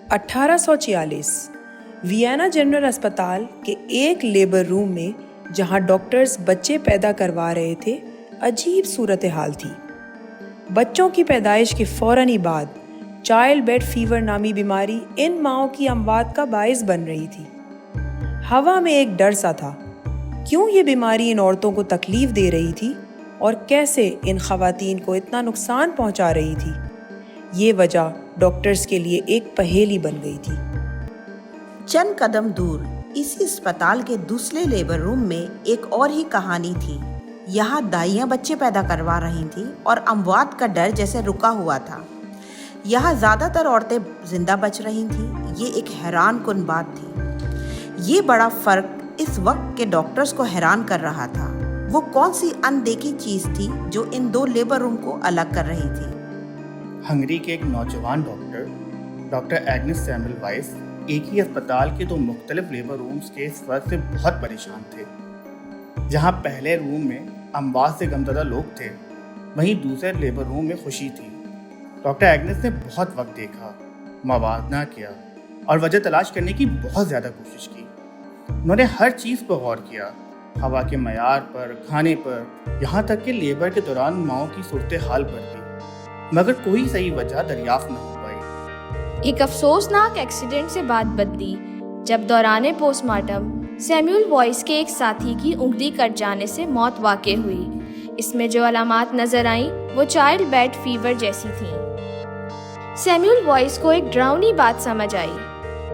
1846 Vienna general अस्पताल के एक लेबर रूम में जहां डॉक्टर्स बच्चे पैदा करवा रहे थे, अजीब सूरत हाल थी। बच्चों की पैदाइश के फौरन ही बाद चाइल्ड बेड फीवर नामी बीमारी इन माँओं की अमवात का बाइस बन रही थी। हवा में एक डर सा था, क्यों ये बीमारी इन औरतों को तकलीफ दे रही थी और कैसे इन खवातीन को इतना नुकसान पहुंचा रही थी। ये वजह डॉक्टर्स के लिए एक पहेली बन गई थी। चंद कदम दूर इसी अस्पताल के दूसरे लेबर रूम में एक और ही कहानी थी। यहाँ दाइयाँ बच्चे पैदा करवा रही थीं और अमवात का डर जैसे रुका हुआ था। यहाँ ज़्यादातर औरतें जिंदा बच रही थीं। ये एक हैरान कुन बात थी। ये बड़ा फर्क इस वक्त के डॉक्टर्स को हैरान कर रहा था। वो कौन सी अनदेखी चीज़ थी जो इन दो लेबर रूम को अलग कर रही थी। हंगरी के एक नौजवान डॉक्टर एग्नेस सैमुअल वाइस एक ही अस्पताल के दो मुख्तलिफ लेबर रूम्स के इस फर्क से बहुत परेशान थे। जहां पहले रूम में अमवात से गमज़दा लोग थे, वहीं दूसरे लेबर रूम में खुशी थी। डॉक्टर एग्नेस ने बहुत वक्त देखा, मवाजना किया और वजह तलाश करने की बहुत ज़्यादा कोशिश की। उन्होंने हर चीज़ पर गौर किया, हवा के मयार पर, खाने पर, यहाँ तक कि लेबर के दौरान माओं की सूरत हाल पर भी, मगर कोई सही वजह दरियाफ्त न हो पाई। एक अफसोसनाक एक्सीडेंट से बात बदली जब दौरान पोस्टमार्टम सैमुअल वॉइस के एक साथी की उंगली कट जाने से मौत वाक़ई हुई। इसमें जो अलामात नजर आईं वो चाइल्ड बेड फीवर जैसी थीं। सैमुअल वॉइस को एक डरावनी बात समझ आई।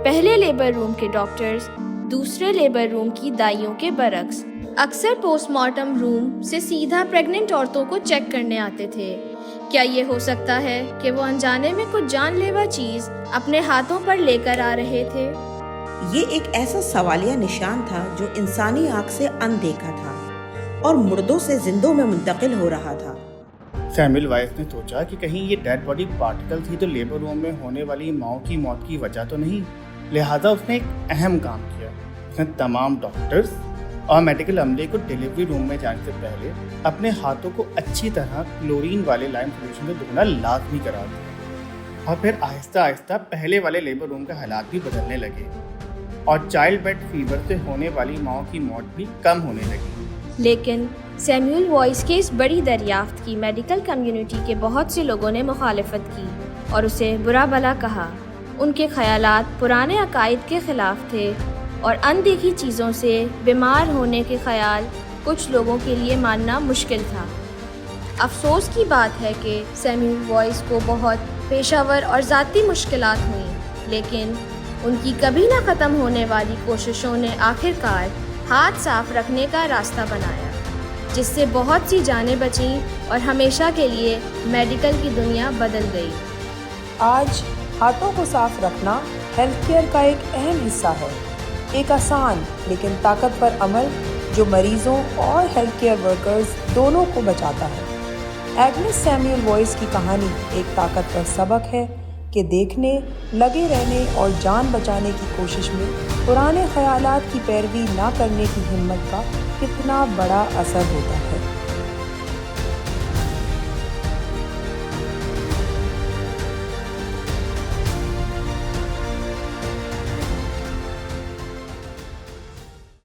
पहले लेबर रूम के डॉक्टर्स दूसरे लेबर रूम की दाइयों के बरक्स अक्सर पोस्टमार्टम रूम से सीधा प्रेग्नेंट औरतों को चेक करने आते थे। क्या ये हो सकता है कि वो अनजाने में कुछ जानलेवा चीज अपने हाथों पर लेकर आ रहे थे? ये एक ऐसा सवालिया निशान था जो इंसानी आँख से अनदेखा था और मुर्दों से जिंदों में मुंतकिल हो रहा था। सैमुअल वाइस ने सोचा कि कहीं ये डेड बॉडी पार्टिकल थी तो लेबर रूम में होने वाली माओं की मौत की वजह तो नहीं। लिहाजा उसने एक अहम काम किया। उसने तमाम डॉक्टर्स और मेडिकल अमले को डिलीवरी रूम में जाने से पहले अपने हाथों को अच्छी तरह क्लोरीन वाले लाइम सोल्यूशन से धोना लाजमी करा दिया। और फिर आहिस्ता आहिस्ता पहले वाले लेबर रूम के हालात भी बदलने लगे और चाइल्ड बेड फीवर से होने वाली माओं की मौत भी कम होने लगी। लेकिन सैमुअल वॉइस के इस बड़ी दरियाफ्त की मेडिकल कम्युनिटी के बहुत से लोगों ने मुखालफत की और उसे बुरा भला कहा। उनके ख्यालात पुराने अकायद के खिलाफ थे और अनदेखी चीज़ों से बीमार होने के ख्याल कुछ लोगों के लिए मानना मुश्किल था। अफसोस की बात है कि सैमुअल वॉइस को बहुत पेशावर और ज़ाती मुश्किलात हुई, लेकिन उनकी कभी ना ख़त्म होने वाली कोशिशों ने आखिरकार हाथ साफ रखने का रास्ता बनाया, जिससे बहुत सी जानें बचीं और हमेशा के लिए मेडिकल की दुनिया बदल गई। आज हाथों को साफ रखना हेल्थ केयर का एक अहम हिस्सा है। एक आसान लेकिन ताकतवर अमल जो मरीजों और हेल्थ केयर वर्कर्स दोनों को बचाता है। एग्नेस सैमुअल वॉइस की कहानी एक ताकतवर सबक है कि देखने, लगे रहने और जान बचाने की कोशिश में पुराने ख्यालात की पैरवी ना करने की हिम्मत का कितना बड़ा असर होता है।